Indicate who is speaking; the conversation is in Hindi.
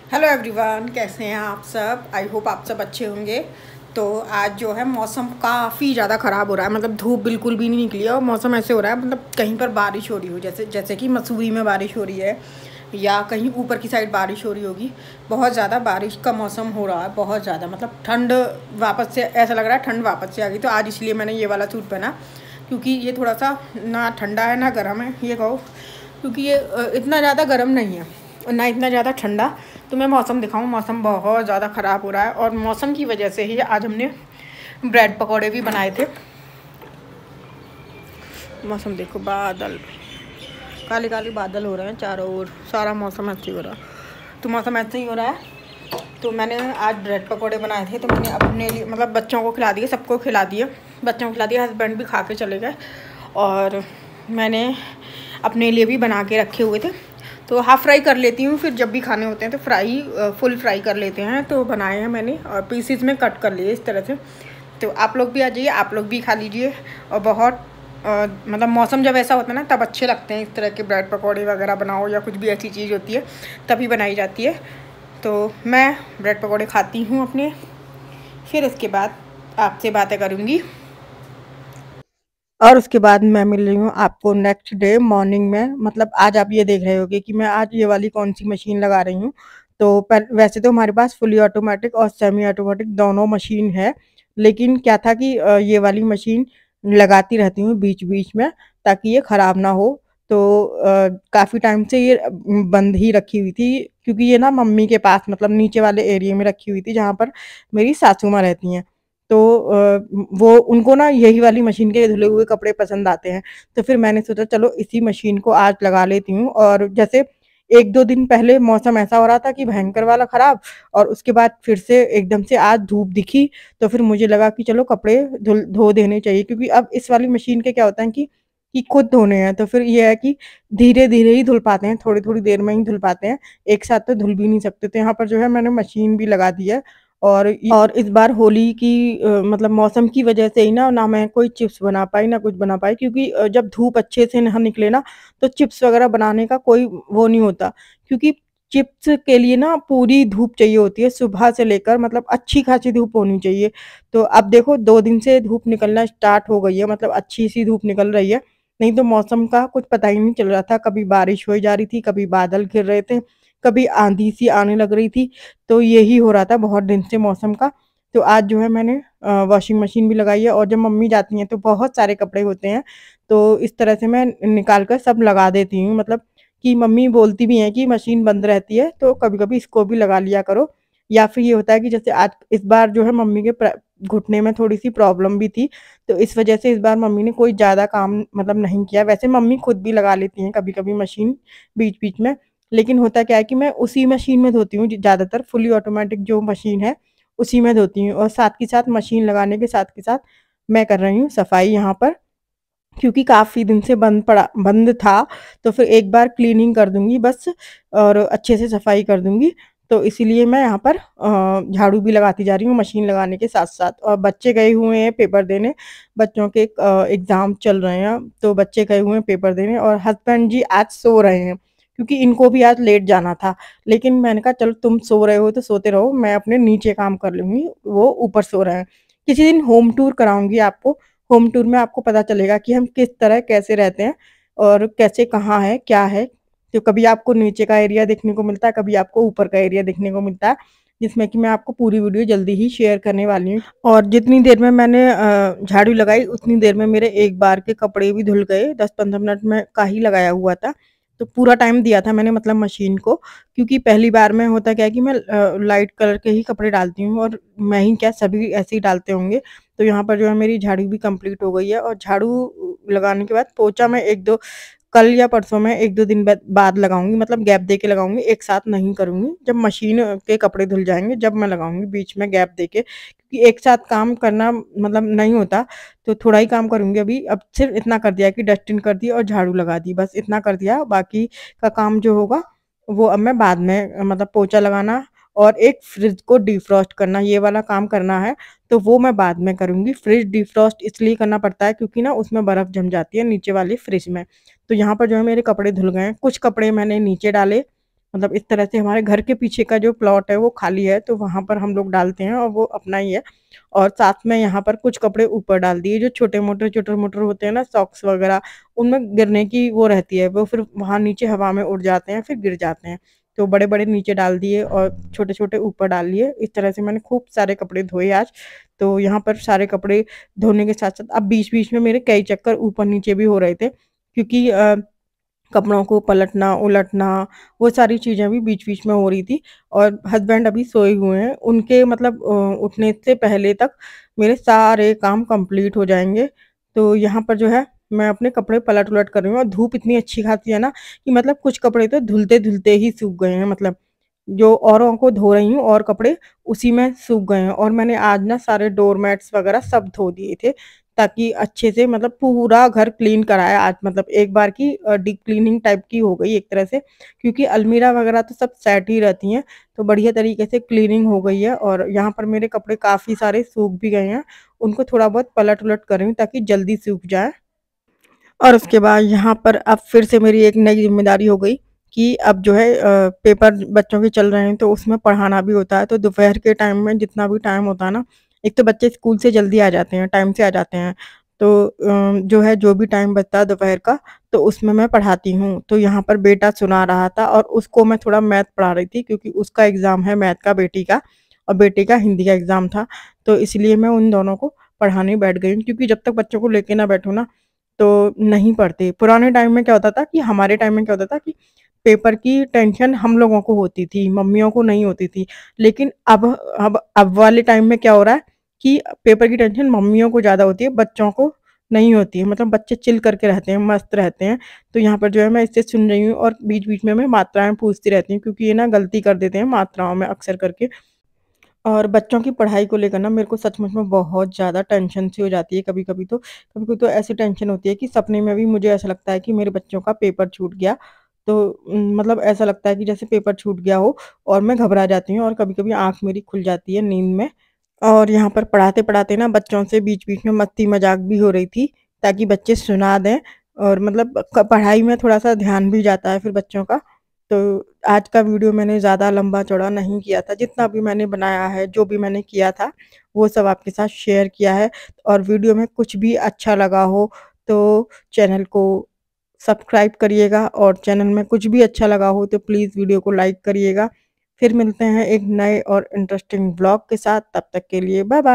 Speaker 1: हेलो एवरीवन, कैसे हैं आप सब। आई होप आप सब अच्छे होंगे। तो आज जो है मौसम काफ़ी ज़्यादा ख़राब हो रहा है, मतलब धूप बिल्कुल भी नहीं निकली है और मौसम ऐसे हो रहा है मतलब कहीं पर बारिश हो रही हो, जैसे जैसे कि मसूरी में बारिश हो रही है या कहीं ऊपर की साइड बारिश हो रही होगी। बहुत ज़्यादा बारिश का मौसम हो रहा है, बहुत ज़्यादा मतलब ठंड वापस से, ऐसा लग रहा है ठंड वापस से आ गई। तो आज इसलिए मैंने ये वाला सूट पहना, क्योंकि ये थोड़ा सा ना ठंडा है ना गर्म है, ये कहो, क्योंकि ये इतना ज़्यादा गर्म नहीं है और ना इतना ज़्यादा ठंडा। तो मैं मौसम दिखाऊं, मौसम बहुत ज़्यादा ख़राब हो रहा है और मौसम की वजह से ही आज हमने ब्रेड पकौड़े भी बनाए थे। मौसम देखो, बादल, काले काले बादल हो रहे हैं चारों ओर, सारा मौसम ऐसे ही हो रहा है। तो मौसम ऐसे ही हो रहा है। तो मैंने आज ब्रेड पकौड़े बनाए थे, तो मैंने अपने लिए मतलब बच्चों को खिला दिए, सबको खिला दिए, बच्चों को खिला दिया, हस्बैंड भी खा के चले गए और मैंने अपने लिए भी बना के रखे हुए थे। तो हाफ़ फ्राई कर लेती हूँ, फिर जब भी खाने होते हैं तो फ्राई फुल फ्राई कर लेते हैं। तो बनाए हैं मैंने और पीसीस में कट कर लिए इस तरह से। तो आप लोग भी आ जाइए, आप लोग भी खा लीजिए। और बहुत मतलब मौसम जब ऐसा होता है ना तब अच्छे लगते हैं इस तरह के ब्रेड पकौड़े वगैरह बनाओ, या कुछ भी ऐसी चीज़ होती है तभी बनाई जाती है। तो मैं ब्रेड पकौड़े खाती हूँ अपने, फिर उसके बाद आपसे बातें करूँगी और उसके बाद मैं मिल रही हूँ आपको नेक्स्ट डे मॉर्निंग में। मतलब आज आप ये देख रहे होगे कि मैं आज ये वाली कौन सी मशीन लगा रही हूँ। तो पर वैसे तो हमारे पास फुली ऑटोमेटिक और सेमी ऑटोमेटिक दोनों मशीन है, लेकिन क्या था कि ये वाली मशीन लगाती रहती हूँ बीच बीच में ताकि ये ख़राब ना हो। तो काफ़ी टाइम से ये बंद ही रखी हुई थी, क्योंकि ये ना मम्मी के पास मतलब नीचे वाले एरिया में रखी हुई थी जहाँ पर मेरी सासू माँ रहती हैं। तो वो उनको ना यही वाली मशीन के धुले हुए कपड़े पसंद आते हैं। तो फिर मैंने सोचा चलो इसी मशीन को आज लगा लेती हूँ। और जैसे 1-2 दिन पहले मौसम ऐसा हो रहा था कि भयंकर वाला खराब, और उसके बाद फिर से एकदम से आज धूप दिखी। तो फिर मुझे लगा कि चलो कपड़े धुल धो देने चाहिए, क्योंकि अब इस वाली मशीन के क्या होता है कि खुद धोने हैं, तो फिर ये है कि धीरे-धीरे ही धुल पाते हैं, थोड़ी-थोड़ी देर में ही धुल पाते हैं, एक साथ तो धुल भी नहीं सकते। तो यहाँ पर जो है मैंने मशीन भी लगा दी है। और इस बार होली की मतलब मौसम की वजह से ही ना मैं कोई चिप्स बना पाई ना कुछ बना पाई, क्योंकि जब धूप अच्छे से ना निकले ना तो चिप्स वगैरह बनाने का कोई वो नहीं होता, क्योंकि चिप्स के लिए ना पूरी धूप चाहिए होती है, सुबह से लेकर मतलब अच्छी खासी धूप होनी चाहिए। तो अब देखो 2 दिन से धूप निकलना स्टार्ट हो गई है, मतलब अच्छी सी धूप निकल रही है। नहीं तो मौसम का कुछ पता ही नहीं चल रहा था, कभी बारिश हो जा रही थी, कभी बादल घिर रहे थे, कभी आंधी सी आने लग रही थी। तो यही हो रहा था बहुत दिन से मौसम का। तो आज जो है मैंने वॉशिंग मशीन भी लगाई है, और जब मम्मी जाती हैं तो बहुत सारे कपड़े होते हैं, तो इस तरह से मैं निकाल कर सब लगा देती हूँ। मतलब कि मम्मी बोलती भी हैं कि मशीन बंद रहती है तो कभी-कभी इसको भी लगा लिया करो। या फिर ये होता है कि जैसे आज इस बार जो है मम्मी के घुटने में थोड़ी-सी प्रॉब्लम भी थी, तो इस वजह से इस बार मम्मी ने कोई ज़्यादा काम मतलब नहीं किया। वैसे मम्मी खुद भी लगा लेती हैं कभी-कभी मशीन बीच-बीच में। लेकिन होता क्या है कि मैं उसी मशीन में धोती हूँ, ज़्यादातर फुली ऑटोमेटिक जो मशीन है उसी में धोती हूँ, और साथ के साथ मशीन लगाने के साथ मैं कर रही हूँ सफाई यहाँ पर, क्योंकि काफ़ी दिन से बंद था। तो फिर एक बार क्लीनिंग कर दूँगी बस, और अच्छे से सफाई कर दूँगी। तो इसीलिए मैं यहाँ पर झाड़ू भी लगाती जा रही हूँ मशीन लगाने के साथ-साथ। और बच्चे गए हुए हैं पेपर देने, बच्चों के एग्ज़ाम चल रहे हैं, तो बच्चे गए हुए हैं पेपर देने, और हस्बैंड जी आज सो रहे हैं, क्योंकि इनको भी आज लेट जाना था। लेकिन मैंने कहा चलो तुम सो रहे हो तो सोते रहो, मैं अपने नीचे काम कर लूँगी, वो ऊपर सो रहे हैं। किसी दिन होम टूर कराऊँगी आपको। होम टूर में आपको पता चलेगा कि हम किस तरह कैसे रहते हैं और कैसे कहाँ है, क्या है। तो कभी आपको नीचे का एरिया देखने को मिलता है, कभी आपको ऊपर का एरिया देखने को मिलता है, जिसमें कि मैं आपको पूरी वीडियो जल्दी ही शेयर करने वाली हूँ। और जितनी देर में मैंने झाड़ू लगाई उतनी देर में मेरे एक बार के कपड़े भी धुल गए, 10-15 मिनट में का ही लगाया हुआ था। तो पूरा टाइम दिया था मैंने मतलब मशीन को, क्योंकि पहली बार में होता क्या है कि मैं लाइट कलर के ही कपड़े डालती हूँ, और मैं ही क्या सभी ऐसे ही डालते होंगे। तो यहाँ पर जो है मेरी झाड़ू भी कंप्लीट हो गई है, और झाड़ू लगाने के बाद पोंछा मैं 1-2 कल या परसों में 1-2 दिन बाद लगाऊँगी, मतलब गैप दे के लगाऊँगी, एक साथ नहीं करूँगी। जब मशीन के कपड़े धुल जाएँगे जब मैं लगाऊँगी, बीच में गैप दे के, क्योंकि एक साथ काम करना मतलब नहीं होता। तो थोड़ा ही काम करूँगी अभी, अब सिर्फ़ इतना कर दिया कि डस्टिंग कर दी और झाड़ू लगा दी, बस इतना कर दिया। बाकी का काम जो होगा वो अब मैं बाद में मतलब पोंछा लगाना और एक फ्रिज को डिफ्रॉस्ट करना, ये वाला काम करना है, तो वो मैं बाद में करूँगी। फ्रिज डिफ्रॉस्ट इसलिए करना पड़ता है क्योंकि ना उसमें बर्फ़ जम जाती है नीचे वाली फ्रिज में। तो यहाँ पर जो है मेरे कपड़े धुल गए हैं, कुछ कपड़े मैंने नीचे डाले, मतलब इस तरह से हमारे घर के पीछे का जो प्लॉट है वो खाली है, तो वहाँ पर हम लोग डालते हैं और वो अपना ही है। और साथ में यहाँ पर कुछ कपड़े ऊपर डाल दिए, जो छोटे-मोटे होते हैं ना सॉक्स वगैरह, उनमें गिरने की वो रहती है, वो फिर वहाँ नीचे हवा में उड़ जाते हैं, फिर गिर जाते हैं। तो बड़े-बड़े नीचे डाल दिए और छोटे-छोटे ऊपर डाल लिए। इस तरह से मैंने खूब सारे कपड़े धोए आज। तो यहाँ पर सारे कपड़े धोने के साथ-साथ अब बीच-बीच में मेरे कई चक्कर ऊपर-नीचे भी हो रहे थे, क्योंकि कपड़ों को पलटना-उलटना, वो सारी चीज़ें भी बीच-बीच में हो रही थी। और हस्बैंड अभी सोए हुए हैं, उनके मतलब उठने से पहले तक मेरे सारे काम कंप्लीट हो जाएँगे। तो यहाँ पर जो है मैं अपने कपड़े पलट-उलट कर रही हूँ और धूप इतनी अच्छी खासी है ना कि मतलब कुछ कपड़े तो धुलते-धुलते ही सूख गए हैं, मतलब जो औरों को धो रही हूँ और कपड़े उसी में सूख गए हैं। और मैंने आज ना सारे डोरमैट्स वगैरह सब धो दिए थे, ताकि अच्छे से मतलब पूरा घर क्लीन कराया आज, मतलब एक बार की डीप क्लीनिंग टाइप की हो गई एक तरह से, क्योंकि अलमीरा वगैरह तो सब सेट ही रहती हैं, तो बढ़िया तरीके से क्लीनिंग हो गई है। और यहाँ पर मेरे कपड़े काफ़ी सारे सूख भी गए हैं, उनको थोड़ा बहुत पलट-उलट कर रही हूँ ताकि जल्दी सूख जाए। और उसके बाद यहाँ पर अब फिर से मेरी एक नई ज़िम्मेदारी हो गई कि अब जो है पेपर बच्चों के चल रहे हैं, तो उसमें पढ़ाना भी होता है। तो दोपहर के टाइम में जितना भी टाइम होता है ना, एक तो बच्चे स्कूल से जल्दी आ जाते हैं, टाइम से आ जाते हैं। तो जो है जो भी टाइम बचता है दोपहर का, तो उसमें मैं पढ़ाती हूँ। तो यहाँ पर बेटा सुना रहा था और उसको मैं थोड़ा मैथ पढ़ा रही थी, क्योंकि उसका एग्ज़ाम है मैथ का बेटी का, और बेटे का हिंदी का एग्ज़ाम था। तो इसलिए मैं उन दोनों को पढ़ाने बैठ गई हूँ, क्योंकि जब तक बच्चों को लेके ना बैठूँ ना, तो नहीं पढ़ते। पुराने टाइम में क्या होता था कि हमारे टाइम में क्या होता था कि पेपर की टेंशन हम लोगों को होती थी, मम्मियों को नहीं होती थी। लेकिन अब वाले टाइम में क्या हो रहा है कि पेपर की टेंशन मम्मियों को ज़्यादा होती है, बच्चों को नहीं होती है। मतलब बच्चे चिल करके रहते हैं, मस्त रहते हैं। तो यहाँ पर जो है मैं इससे सुन रही हूँ और बीच-बीच में मैं मात्राएँ पूछती रहती हूँ, क्योंकि ये ना गलती कर देते हैं मात्राओं में अक्सर करके। और बच्चों की पढ़ाई को लेकर ना मेरे को सचमुच में बहुत ज़्यादा टेंशन सी हो जाती है कभी-कभी तो। कभी-कभी तो ऐसी टेंशन होती है कि सपने में भी मुझे ऐसा लगता है कि मेरे बच्चों का पेपर छूट गया। तो मतलब ऐसा लगता है कि जैसे पेपर छूट गया हो, और मैं घबरा जाती हूँ और कभी-कभी आँख मेरी खुल जाती है नींद में। और यहाँ पर पढ़ाते-पढ़ाते ना बच्चों से बीच-बीच में मस्ती-मज़ाक भी हो रही थी, ताकि बच्चे सुना दें, और मतलब पढ़ाई में थोड़ा-सा ध्यान भी जाता है फिर बच्चों का। तो आज का वीडियो मैंने ज़्यादा लंबा-चौड़ा नहीं किया था, जितना भी मैंने बनाया है, जो भी मैंने किया था, वो सब आपके साथ शेयर किया है। और वीडियो में कुछ भी अच्छा लगा हो, तो चैनल को सब्सक्राइब करिएगा, और चैनल में कुछ भी अच्छा लगा हो, तो प्लीज़ वीडियो को लाइक करिएगा। फिर मिलते हैं एक नए और इंटरेस्टिंग व्लॉग के साथ, तब तक के लिए बाय बाय।